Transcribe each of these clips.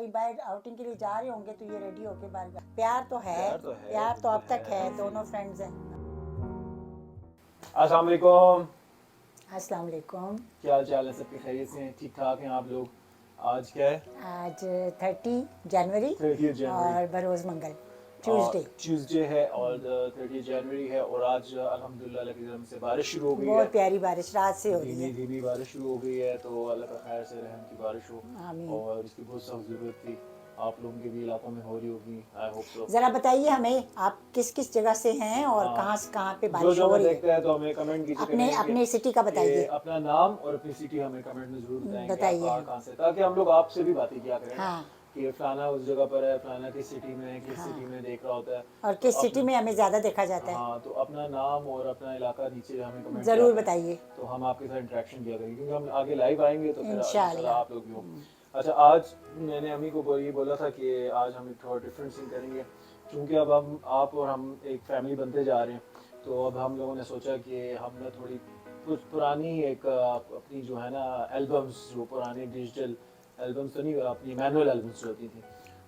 कहीं बाहर आउटिंग के लिए जा रहे होंगे तो ये रेडी होके बाहर प्यार तो है, प्यार तो अब तक है, दोनों फ्रेंड्स हैं। अस्सलाम वालेकुम। अस्सलाम वालेकुम। क्या हाल चाल है? सबके खैरियत से हैं? ठीक ठाक हैं आप लोग? आज क्या है? आज 30 जनवरी 30 जनवरी और बरोज़ मंगल ट्यूसडे। ट्यूसडे है और 30 जनवरी है और आज अल्हम्दुलिल्लाह अल्लाह की रहम से बारिश शुरू हो गई है। बहुत प्यारी बारिश रात से हो रही धीमी है। धीमी बारिश शुरू हो गई है, तो अल्लाह का खैर से रहम की बारिश हो आमीन। और इसकी बहुत सख्त ज़रूरत थी। आप लोगों के भी इलाकों में हो रही होगी, आई होप सो। ज़रा बताइए हमें आप किस किस जगह से हैं और हाँ। कहाँ से कहाँ पे जो बारिश जो हो हमें रही है। देखता है तो हमें कमेंट कीजिए अपने अपने सिटी का बताइए। अपना नाम और अपनी सिटी हमें कमेंट में जरूर बताएं कि आप बताइए। कहाँ से, ताकि हम लोग आपसे भी बातें किया करें हाँ। कि फलाना उस जगह पर है, फलाना किस सिटी में है, किस हाँ। सिटी में देख रहा होता है और तो किस सिटी में हमें ज़्यादा देखा जाता है। हाँ, तो अपना नाम और अपना इलाका नीचे हमें कमेंट ज़रूर बताइए, तो हम आपके साथ इंटरेक्शन किया करेंगे, क्योंकि हम आगे लाइव आएंगे तो फिर इंशाल्लाह। आप लोग भी हो। अच्छा, आज मैंने अम्मी को ये बोला था कि आज हम थोड़ा डिफरेंट सीन करेंगे, क्योंकि अब आप और हम एक फैमिली बनते जा रहे हैं, तो अब हम लोगों ने सोचा कि हम ना थोड़ी कुछ पुरानी एक अपनी जो है ना एल्बम्स, जो पुरानी डिजिटल एल्बम्स तो नहीं, अपनी मैनुअल एल्बम्स जो होती थी,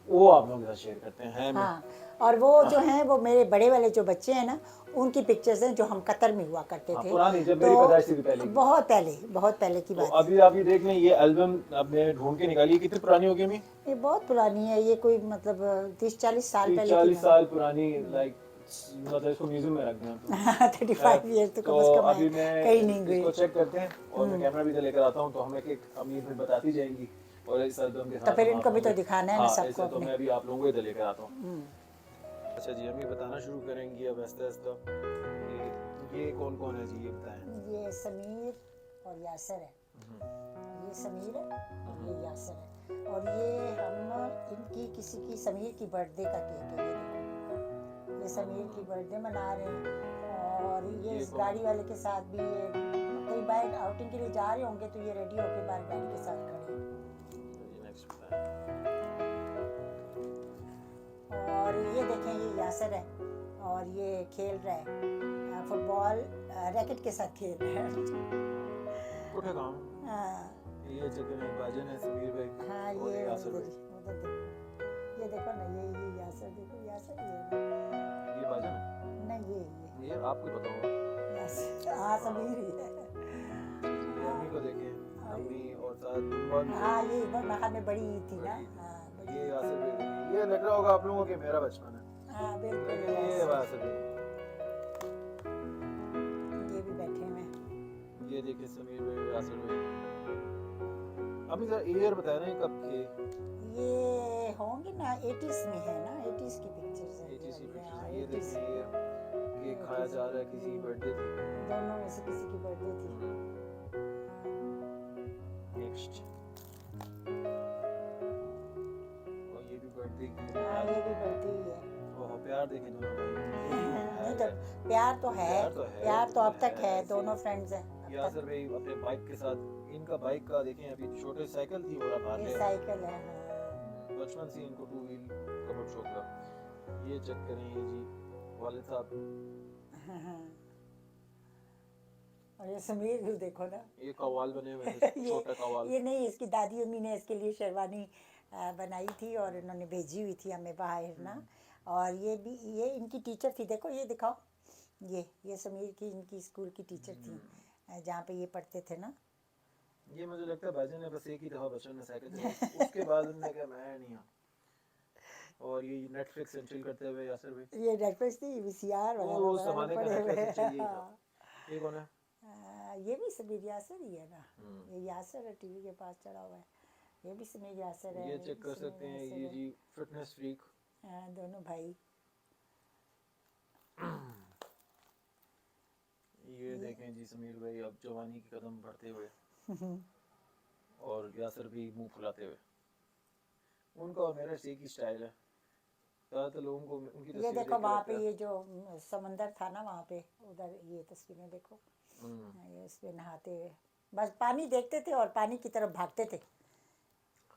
वो आप लोगों के साथ शेयर करते हैं। हाँ, और वो जो हैं वो मेरे बड़े वाले जो बच्चे हैं ना, उनकी पिक्चर्स हैं जो हम कतर में हुआ करते थे। पुरानी, जब तो मेरी पैदाइश से भी पहले की। बहुत पहले की तो बात है। अभी आप ये देख लें, ये एल्बम अब मैं ढूंढ के निकाली, कितनी पुरानी होगी अम्मी? ये बहुत पुरानी है, ये कोई मतलब 30-40 साल पहले 40 साल पुरानी, लाइक मतलब इसको म्यूजियम में रख दें हम 35 ईयर तो कम तो से कम अभी है, मैं कहीं नहीं इसको गई। चेक करते हैं और मैं कैमरा भी इधर लेकर आता हूँ, तो हमें एक अम्मी फिर बताती जाएंगी और इस एल्बम के साथ तो फिर हम इनको आप भी तो लोगों को- दिखाना है ना हाँ, सबको ऐसे तो अपने। मैं भी आप लोगों को इधर लेकर आता हूँ। अच्छा जी, अम्मी बताना शुरू करेंगी अब आहिस्ता आहिस्ता कि ये कौन कौन है जी, ये बताएं। ये समीर और यासर है, ये समीर है और ये यासर है, और ये हम इनकी किसी की समीर की बर्थडे का केक है। ये देखो, ये समीर की बर्थडे मना रहे हैं और ये इस गाड़ी वाले के साथ भी ये कहीं बाहर आउटिंग के लिए जा रहे होंगे तो ये रेडी होके बाहर गाड़ी के साथ खड़े हैं। और ये देखें, ये यासर है और ये खेल रहा है फुटबॉल, रैकेट के साथ खेल रहा है। उठे काम। हाँ, ये चक्कर में बाजन है समीर भाई। हाँ, और ये यासर भाई। उधर देखो, ये देखो ना, ये यासर देखो, यासर ये बाजन है? नहीं, ये आपको ही पता होगा। यासर, हाँ, समीर ही है। अम्मी को देखें, अम्मी और साथ दुम्बन। हाँ, ये बाहर में बड़ी थी ना। हाँ, बड़ी ये यासर भाई देखें, ये लग रहा होगा आप लोगों के मेरा बचपन है। हाँ, बिल्कुल लेकिन ये यासर। यासर भाई, ये भी बैठे हुए हैं। ये देखिए समीर भाई, यासर भाई। अम्मी जरा ईयर बताया ना, ये कब के? ये होंगे ना 80s में है ना, 80s की पिक्चर्स है। 80s की पिक्चर्स हाँ, है। ये 80s। देखिए, ये केक खाया जा रहा है, किसी की बर्थडे थी। दोनों में से किसी की बर्थडे थी। नेक्स्ट, और ये भी बर्थडे की। हाँ, ये भी बर्थडे ही है। ओह, प्यार देखें दोनों भाई। नहीं तो प्यार तो है, प्यार तो अब तक है, दोनों फ्रेंड्स हैं अब यासर तक। भाई अपने बाइक के साथ, इनका बाइक का देखें, अभी छोटे साइकिल थी और अब हाथ ये है। साइकिल है। हाँ, बचपन से इनको टू व्हील का बहुत शौक था। ये चेक करें, ये जी वालिद साहब। और ये समीर भी देखो ना, ये कव्वाल बने हुए हैं, छोटा कव्वाल। ये नहीं, इसकी दादी अम्मी ने इसके लिए शेरवानी बनाई थी और इन्होंने भेजी हुई थी हमें बाहर ना। और ये भी, ये इनकी टीचर थी, देखो ये दिखाओ, ये समीर की इनकी स्कूल की टीचर थी जहाँ पे ये पढ़ते थे ना। ये मुझे लगता है भाईजान ने बस एक ही दफा बचपन में साइकिल चलाई, उसके बाद उन्होंने कहा मैं नहीं हूँ। और ये नेटफ्लिक्स एंड चिल करते हुए यासर भाई, ये नेटफ्लिक्स नहीं, वीसीआर वो वगैरह जमाने का पड़े हुए नेटफ्लिक्स एंड चिल यही हैं। था। ये कौन है? ये भी समीर यासर ही है ना। ये यासर है, टीवी के पास चढ़ा हुआ है। ये भी समीर यासर है। ये चेक कर सकते हैं, ये जी फिटनेस फ्रीक। दोनों भाई। ये देखें जी समीर भाई अब जवानी की कदम बढ़ते हुए और यासर भी मुंह फुलाते हुए। उनका और मेरा एक ही स्टाइल है, ज़्यादातर लोगों को उनकी ये तस्वीर देखो देख के वहाँ लगता पे है। ये जो समंदर था ना वहाँ पे, उधर ये तस्वीरें देखो, ये इसमें नहाते हुए, बस पानी देखते थे और पानी की तरफ भागते थे,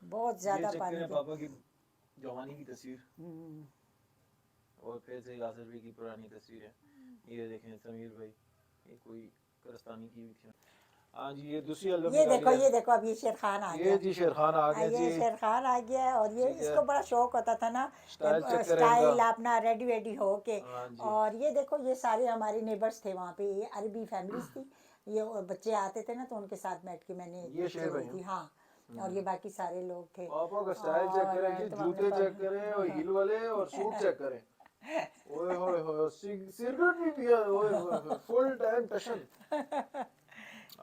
बहुत ज़्यादा ये पानी चेक के। पापा की जवानी की तस्वीर और फिर से यासर भाई की पुरानी तस्वीर है। ये देखें समीर भाई, ये कोई करस्तानी की हुई थी। हाँ जी, ये दूसरी एल्बम ये निकाली देखो है। ये देखो, अब ये शेर खान आ गया। ये जी शेर खान आ गया ये जी। शेर खान आ गया है, और ये ठीक है। इसको बड़ा शौक होता था ना, स्टाइल चेक करें स्टाइल इनका। अपना रेडी वेडी हो के। हाँ जी। और ये देखो, ये सारे हमारे नेबर्स थे वहाँ पे, ये अरबी फैमिलीज थी। ये और बच्चे आते थे ना, तो उनके साथ बैठ के मैंने ये पिक्चर शेर भाई ली थी। हैं। हाँ, और ये बाकी सारे लोग थे। पापा का स्टाइल चेक और करें जी, तो जूते चेक करें और हील वाले और सूट चेक करें। ओए होए होए, सिगरेट भी पिया, ओए होए, फुल टाइम टशन।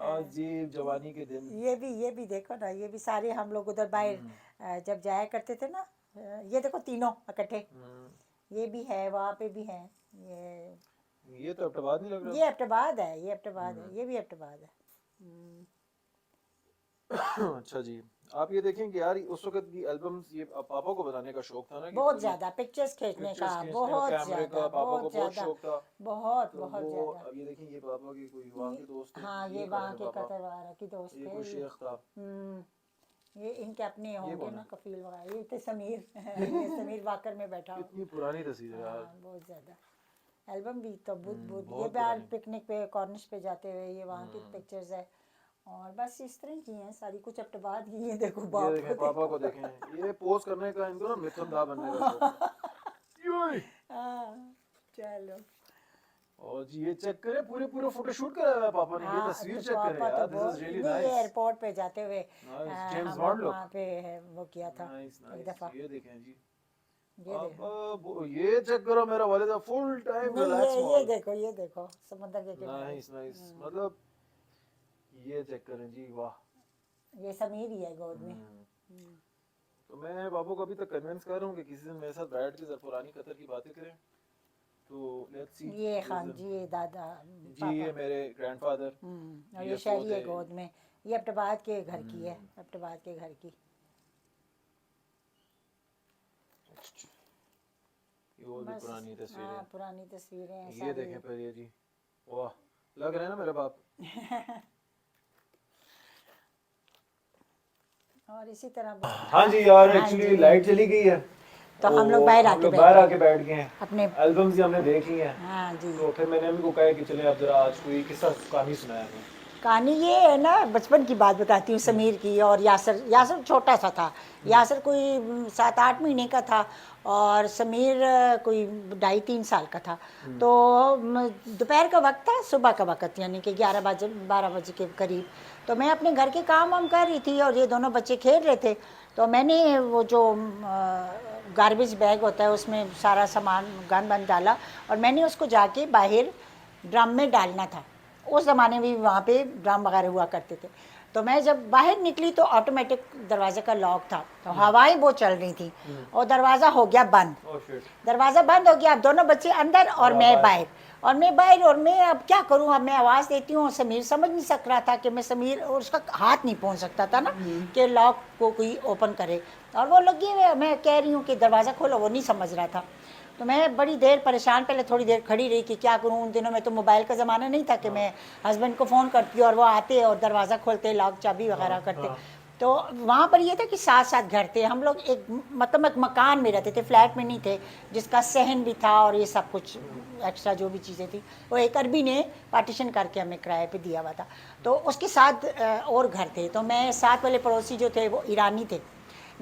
आज जी जवानी के दिन। ये भी देखो ना, ये भी सारे हम लोग उधर बाहर जब जाया करते थे ना, ये देखो तीनों इकट्ठे। ये भी है, वहाँ पे भी है। ये तो अब्टाबाद नहीं लग रहा। ये अब्टाबाद है, ये अब्टाबाद है, ये भी अब्टाबाद है। अच्छा जी, आप ये देखें कि यार उस वक्त की एल्बम्स, ये पापा को बताने का शौक था ना कि बहुत पूरी ज्यादा पिक्चर्स खींचने का, पिक्चर्स खींचने का, बहुत कैमरे का ज्यादा, पापा को बहुत बहुत ज्यादा, शौक था। बहुत तो बहुत वो ज्यादा। अब ये देखें, ये पापा के कोई वहाँ के दोस्त थे, हाँ, ये खड़े वहाँ हैं के पापा। कतर वाला की दोस्त ये थे कोई ये। शेख था। ये इनके अपने होंगे कौन ना, है? कफील वगैरह। ये थे समीर। ये समीर वाकर में बैठा हो। कितनी पुरानी तस्वीर है यार। हाँ, बहुत ज्यादा। एल्बम भी तो बुध बुध, ये बहुत बार पुरानी। पिकनिक पे कॉर्निश पे जाते हुए, ये वहाँ की पिक्चर्स है। और बस इस तरह की हैं सारी, कुछ अब्टाबाद की। ये देखो ये बाप देखें को पापा को देखें, ये पोज करने का इनको ना मिथुन दा बनने का शौक था। योय! हाँ, चलो। और जी ये चेक करें, पूरे पूरे फोटोशूट करा हुआ है पापा ने। ये हाँ, तस्वीर तो चेक करें पापा तो यार, दिस बहुत, इज रियली नहीं, ये नाइस। एयरपोर्ट पे जाते हुए जेम्स हम बॉन्ड लोग लुक। वहाँ पे वो किया था नाइस एक दफा। नाइस, ये देखें जी। ये देखो, अब ये चेक करो, मेरा वालिद फुल टाइम नहीं, रिलैक्स ये मोड। देखो, ये देखो समुद्र के किनारे। नाइस नाइस, मतलब ये चेक करें जी, वाह। ये समीर ही है गोद में। तो मैं बाबू को अभी तक कन्विंस कर रहा हूँ कि किसी दिन मेरे साथ बैठ के जरा पुरानी कतर की बातें करें। तो लेट्स सी। ये खान जी, ये दादा, जी ये मेरे ग्रैंडफादर। और ये शहरी है गोद में। ये अब्टाबाद के घर की है, अब्टाबाद के घर की। ये और भी पुरानी तस्वीरें। हाँ, पुरानी तस्वीरें हैं ये सारी। देखें पर ये जी, वाह, लग रहा है ना मेरा बाप। और इसी तरह हाँ जी यार, हाँ एक्चुअली जी। लाइट चली गई है, तो हम लोग बाहर हम आके लोग बैठ बाहर गए आके बैठ गए हैं। अपने। एल्बम्स ही हमने देख ली हैं। हाँ जी। तो फिर मैंने उनको कहा कि चले आप जरा आज कोई किस्सा कहानी सुनाया हमें। कहानी ये है ना, बचपन की बात बताती हूँ समीर की। और यासर, यासर छोटा सा था। यासर कोई 7-8 महीने का था, और समीर कोई 2.5-3 साल का था। तो दोपहर का वक्त था, सुबह का वक्त, यानी कि 12 बजे के करीब। तो मैं अपने घर के काम वाम कर रही थी, और ये दोनों बच्चे खेल रहे थे। तो मैंने वो जो गार्बेज बैग होता है, उसमें सारा सामान गंद बंद डाला, और मैंने उसको जाके बाहर ड्रम में डालना था। उस ज़माने में भी वहाँ पे ड्रम वगैरह हुआ करते थे। तो मैं जब बाहर निकली तो ऑटोमेटिक दरवाजे का लॉक था, तो हवाएं बहुत चल रही थी, और दरवाज़ा हो गया बंद। दरवाज़ा बंद हो गया, अब दोनों बच्चे अंदर और मैं बाहर, और मैं अब क्या करूँ। अब मैं आवाज़ देती हूँ, समीर समझ नहीं सक रहा था कि मैं समीर, और उसका हाथ नहीं पहुँच सकता था ना कि लॉक को कोई ओपन करे, और वो लगी हुई, मैं कह रही हूँ कि दरवाज़ा खोलो, वो नहीं समझ रहा था। तो मैं बड़ी देर परेशान, पहले थोड़ी देर खड़ी रही कि क्या करूँ। उन दिनों में तो मोबाइल का ज़माना नहीं था कि मैं हस्बैंड को फ़ोन करती और वो आते और दरवाज़ा खोलते, लॉक चाबी वगैरह करते। तो वहाँ पर ये था कि 7 घर थे हम लोग, एक मतलब एक मकान में रहते थे, फ्लैट में नहीं थे, जिसका सहन भी था और ये सब कुछ एक्स्ट्रा जो भी चीज़ें थी वो एक अरबी ने पार्टीशन करके हमें किराए पे दिया हुआ था। तो उसके साथ और घर थे। तो मैं साथ वाले पड़ोसी जो थे वो ईरानी थे।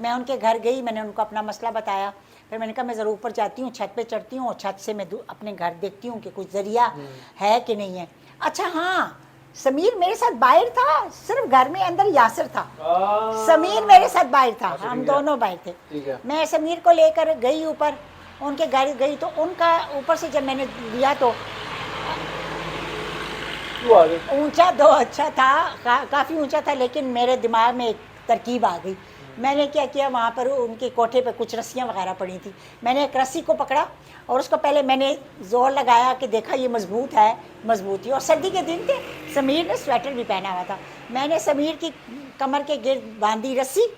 मैं उनके घर गई, मैंने उनको अपना मसला बताया। फिर मैंने कहा मैं ज़रूर ऊपर जाती हूँ, छत पे चढ़ती हूँ, और छत से मैं अपने घर देखती हूँ कि कुछ ज़रिया है कि नहीं है। अच्छा हाँ, समीर मेरे साथ बाहर था, सिर्फ घर में अंदर यासर था। समीर मेरे साथ बाहर था, हम दोनों बाहर थे। मैं समीर को लेकर गई ऊपर, उनके घर गई, तो उनका ऊपर से जब मैंने लिया तो ऊंचा तो अच्छा था, काफ़ी ऊंचा था, लेकिन मेरे दिमाग में एक तरकीब आ गई। मैंने क्या किया, वहाँ पर उनके कोठे पे कुछ रस्सियाँ वगैरह पड़ी थी। मैंने एक रस्सी को पकड़ा, और उसको पहले मैंने ज़ोर लगाया कि देखा ये मजबूत है, मजबूत थी। और सर्दी के दिन थे, समीर ने स्वेटर भी पहना हुआ था। मैंने समीर की कमर के गिर्द बांधी रस्सी,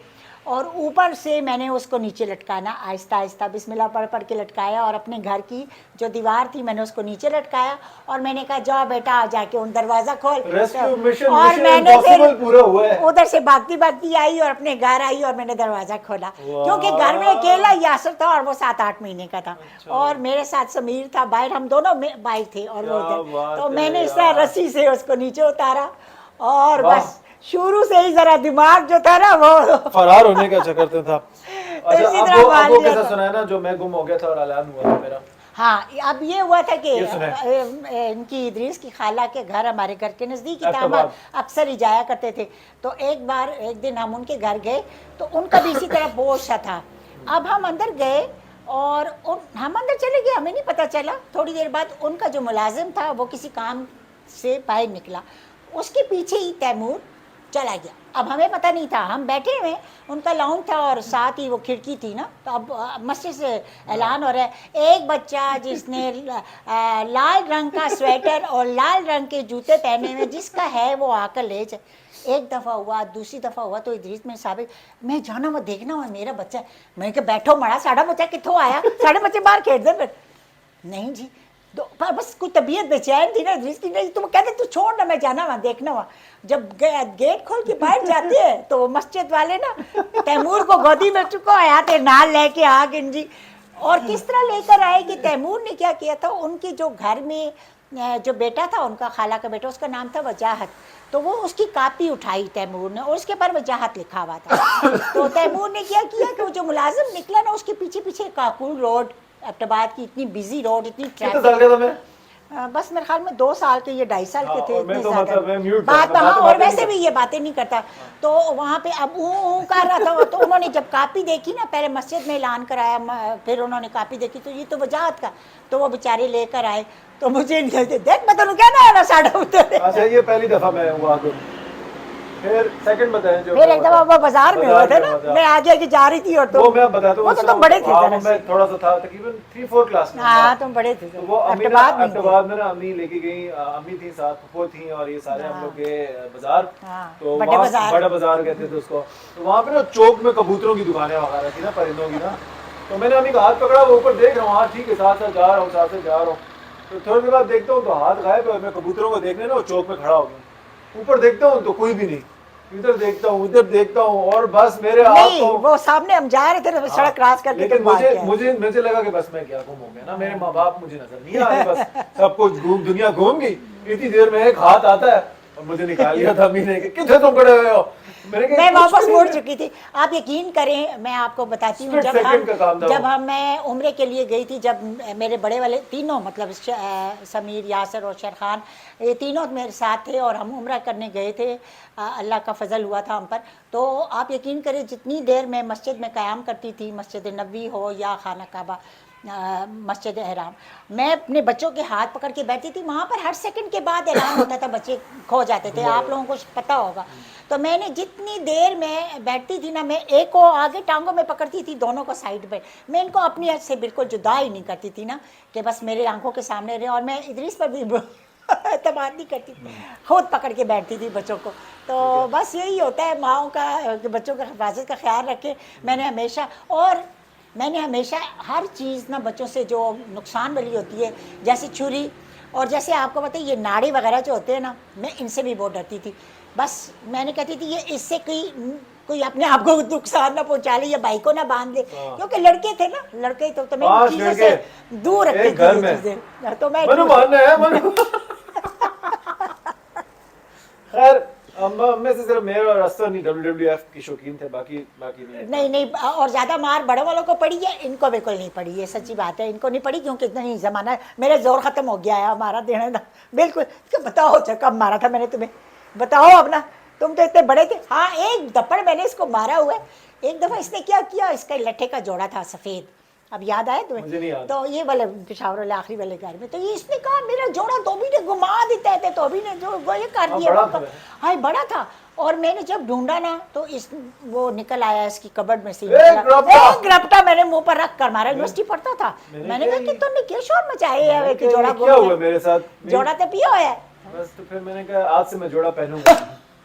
और ऊपर से मैंने उसको नीचे लटकाना, आहिस्ता आहिस्ता बिस्मिल्लाह पढ़ पढ़ के लटकाया, और अपने घर की जो दीवार थी मैंने उसको नीचे लटकाया, और मैंने कहा जाओ बेटा जाके उन दरवाज़ा खोल। और मैंने फिर उधर से भागती भागती आई और अपने घर आई, और मैंने दरवाज़ा खोला, क्योंकि घर में अकेला यासर था, और वो 7-8 महीने का था। और मेरे साथ समीर था बाहर, हम दोनों बाहर थे और वो थे। तो मैंने इस तरह रस्सी से उसको नीचे उतारा, और वाह। बस शुरू से ही जरा दिमाग जो था ना वो फरार होने का चक्कर था। अच्छा, इसी अब तरह वो मान लिया कैसा था। सुना है ना, जो मैं गुम हो गया था और ऐलान हुआ था मेरा। हाँ, अब ये हुआ था कि ये सुने। इनकी इदरीस की खाला के घर हमारे घर के नज़दीक ही था, हम एबटाबाद। अक्सर ही जाया करते थे। तो एक दिन हम उनके घर गए तो उनका भी इसी तरह बोझ सा था। अब हम अंदर गए और हम अंदर चले गए, हमें नहीं पता चला। थोड़ी देर बाद उनका जो मुलाजिम था वो किसी काम से बाहर निकला, उसके पीछे ही तैमूर चला गया। अब हमें पता नहीं था, हम बैठे हुए, उनका लाउंज था और साथ ही वो खिड़की थी ना। तो अब मस्जिद से ऐलान हो रहा है, एक बच्चा जिसने लाल रंग का स्वेटर और लाल रंग के जूते पहने हुए जिसका है वो आकर ले जाए। एक दफ़ा हुआ, दूसरी दफ़ा हुआ तो इदरीस में साबित, मैं जाना वो देखना हुआ मेरा बच्चा है। मैं कहा बैठो मड़ा, साढ़ा बच्चा कितों आया, साढ़े बच्चे बाहर खेल दे फिर। नहीं जी, तो पर बस कुछ तबीयत बेचैन थी ना इदरीस की, नहीं तुम कहते तू छोड़ ना, मैं जाना वहाँ देखना वहाँ। जब गेट खोल के बाहर जाते हैं तो वो मस्जिद वाले ना तैमूर को गोदी में चुको आया थे, नाल लेके आ गए जी। और किस तरह लेकर आए कि तैमूर ने क्या किया था, उनके जो घर में जो बेटा था उनका, खाला का बेटा, उसका नाम था वजाहत। तो वो उसकी कापी उठाई तैमूर ने और उसके ऊपर वजाहत लिखा हुआ था। तो तैमूर ने क्या किया कि वो जो मुलाजिम निकला ना उसके पीछे पीछे काकुल रोड, एबटाबाद की इतनी बिजी रोड, इतनी कितने साल का था मैं? बस मेरे ख्याल में 2 साल के, ये 2.5 साल के हाँ, थे, और मैं इतने तो ज़्यादा मतलब मैं म्यूट था, बात। मैं हाँ, बातें और नहीं वैसे भी ये बातें नहीं करता। तो वहाँ पे अब कर रहा था। तो उन्होंने जब कापी देखी ना, पहले मस्जिद में ऐलान कराया, फिर उन्होंने कापी देखी तो ये तो वजाहत का, तो वो बेचारे लेकर आए। तो मुझे देख मैं तो कहना है ना साढ़ा उतर। अच्छा, ये पहली दफा मैं हुआ गुम। फिर सेकंड बताएं जो फिर एक दफा वो बाजार में हुआ था ना, मैं आगे आगे जा रही थी और वो मैं बताता हूँ। वो तो तुम बड़े थे हाँ, जरा मैं से। थोड़ा सा था, तकरीबन 3-4 क्लास में। हाँ, तुम बड़े थे। तो वो अम्मी ना, एबटाबाद में ही थे। एबटाबाद में ना अम्मी लेके गई, अम्मी थी साथ, फुफो थी, और ये सारे हम हाँ। लोग गए बाजार। हाँ, तो बड़े वहाँ बाजार। बड़ा बाजार कहते थे उसको। तो वहाँ पे ना चौक में कबूतरों की दुकानें वगैरह थी ना, परिंदों की ना। तो मैंने अम्मी का हाथ पकड़ा, वो ऊपर देख रहा हूँ, हाँ ठीक है, साथ साथ जा रहा हूँ, साथ साथ जा रहा हूँ। तो थोड़ी देर बाद देखता हूँ तो हाथ गायब है। मैं कबूतरों को देखने ना वो चौक में खड़ा हो गया। ऊपर देखता हूँ तो कोई भी नहीं, इधर देखता हूँ, उधर देखता हूँ, और बस मेरे हाथ नहीं, तो वो सामने हम जा रहे थे ना, सड़क क्रॉस करके, लेकिन तुम भाग मुझे के आए। मुझे मुझे लगा कि बस मैं क्या गुम हो गया ना, मेरे माँ बाप मुझे नजर नहीं आ रहे, बस सब कुछ दुनिया घूम गई। इतनी देर में एक हाथ आता है और मुझे निकाल लिया था अम्मी ने कि कितने तुम खड़े हुए हो। मैं वापस मुड़ चुकी थी। आप यकीन करें, मैं आपको बताती हूँ, जब मैं उम्रे के लिए गई थी, जब मेरे बड़े वाले तीनों, मतलब समीर, यासर और शेर खान, ये तीनों मेरे साथ थे और हम उम्रा करने गए थे। अल्लाह का फजल हुआ था हम पर। तो आप यकीन करें, जितनी देर मैं मस्जिद में क़याम करती थी, मस्जिद नबी हो या खाना काबा, मस्जिद एहराम, मैं अपने बच्चों के हाथ पकड़ के बैठती थी। वहाँ पर हर सेकंड के बाद ऐलान होता था, बच्चे खो जाते थे, आप लोगों को पता होगा। तो मैंने जितनी देर में बैठती थी ना, मैं एक को आगे टांगों में पकड़ती थी, दोनों को साइड पे। मैं इनको अपनी हद से बिल्कुल जुदा ही नहीं करती थी ना, कि बस मेरे आंखों के सामने रहे। और मैं इदरीस पर भी एतमाद नहीं करती थी, खुद पकड़ के बैठती थी बच्चों को। तो बस यही होता है माओं का, कि बच्चों का हिफाजत का ख्याल रखें। मैंने हमेशा हर चीज़ ना बच्चों से जो नुकसान वाली होती है, जैसे छुरी, और जैसे आपको पता है ये नाड़े वगैरह जो होते हैं ना, मैं इनसे भी बहुत डरती थी। बस मैंने कहती थी ये इससे कोई अपने आप को नुकसान ना पहुंचा ले, या भाई को ना बांध दे, क्योंकि लड़के थे ना, लड़के तो मैं चीज़ों से दूर रखती थी ये चीज़ें। तो मैं खैर में से सिर्फ मेरा और असर नहीं WWF की शौकीन थे, बाकी नहीं। और ज़्यादा मार बड़े वालों को पड़ी है, इनको बिल्कुल नहीं पड़ी, ये सच्ची बात है, इनको नहीं पड़ी, क्योंकि इतना ही ज़माना, मेरा जोर ख़त्म हो गया है हमारा देने का, बिल्कुल। बताओ कब मारा था मैंने तुम्हें, बताओ अपना, तुम तो इतने बड़े थे। हाँ, एक दपड़ मैंने इसको मारा हुआ है। एक दफ़ा इसने क्या किया, इसका लट्ठे का जोड़ा था सफ़ेद, अब याद आया तुम्हें? तो ये वाले पेशावर वाले आखिरी वाले घर में, तो ये इसने कहा मेरा जोड़ा धोबी ने घुमा देता है, तो अभी ने जो वो ये कर दिया। हाँ, बड़ा था। और मैंने जब ढूंढा ना तो वो निकल आया इसकी कबर्ड में से, एक ग्रप्टा मैंने मुंह पर रख कर मारा। यूनिवर्सिटी पढ़ता था। मैंने कहा कि तुमने क्या शोर मचाए है कि जोड़ा क्या हुआ मेरे साथ, जोड़ा तो पिया हुआ है। बस तो फिर मैंने कहा आज से मैं जोड़ा पहनूंगा।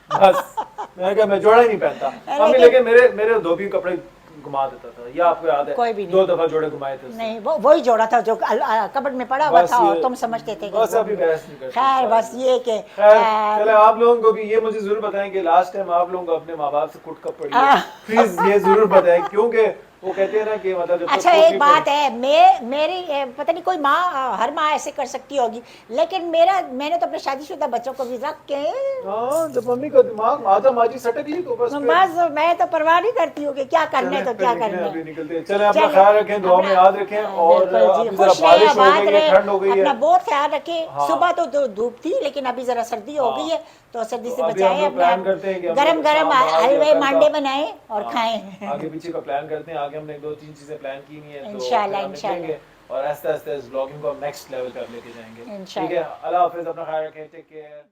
बस मैंने कहा मैं जोड़ा ही नहीं पहनता अम्मी, लेकिन मेरे धोबी कपड़े घुमा देता था, या आपको याद है? कोई भी नहीं, 2 दफा जोड़े घुमाए थे। नहीं, वही जोड़ा था जो कबर्ड में पड़ा हुआ था, और तुम समझते थे। बस अभी बहस नहीं करते। खैर, बस ये कि चले आप लोगों को भी ये मुझे जरूर बताएं कि लास्ट टाइम आप लोगों को अपने माँ बाप से कुट कब पड़ी है, प्लीज ये जरूर बताएं, क्योंकि वो कहते हैं ना कि मतलब जब तक अच्छा कोक एक नहीं बात पड़ी- है, मेरी पता नहीं कोई माँ, हर माँ ऐसे कर सकती होगी, लेकिन मैंने तो अपने शादीशुदा बच्चों को भी रख के हाँ, जब मम्मी का दिमाग आजा माजी सटक ली तो बस फिर बस मैं तो परवाह नहीं करती हूँ कि क्या करना है चलें, तो फिर क्या निकलें, करना अभी है। निकलते हैं। चलें, अपना चलें, ख्याल रखें, दुआ में अपना- याद रखें, और बिल्कुल जी, अभी जरा खुश रहे, बारिश हो आबाद गई है, रहे, ठंड हो गई अपना है। बहुत ख्याल रखें। हाँ। सुबह तो धूप थी, लेकिन अभी जरा सर्दी हो गई हाँ। है, तो सर्दी तो से अभी हम बचाएं लोग अपने प्लान आप। करते हैं कि हम गरम लोग गरम शाम आज या हलवे कल मांडे का बनाएं और हाँ, खाएं। आगे पीछे का प्लान करते हैं। आगे हमने 2-3 चीजें प्लान की नहीं है, तो फिर इंशाल्लाह हम निकलेंगे इंशाल्लाह और आस्ते आस्ते इस ब्लॉगिंग को नेक्स्ट लेवल पर लेके जाएंगे। ठीक है, इंशाल्लाह। अल्लाह हाफिज, अपना ख्याल रखें, टेक केयर।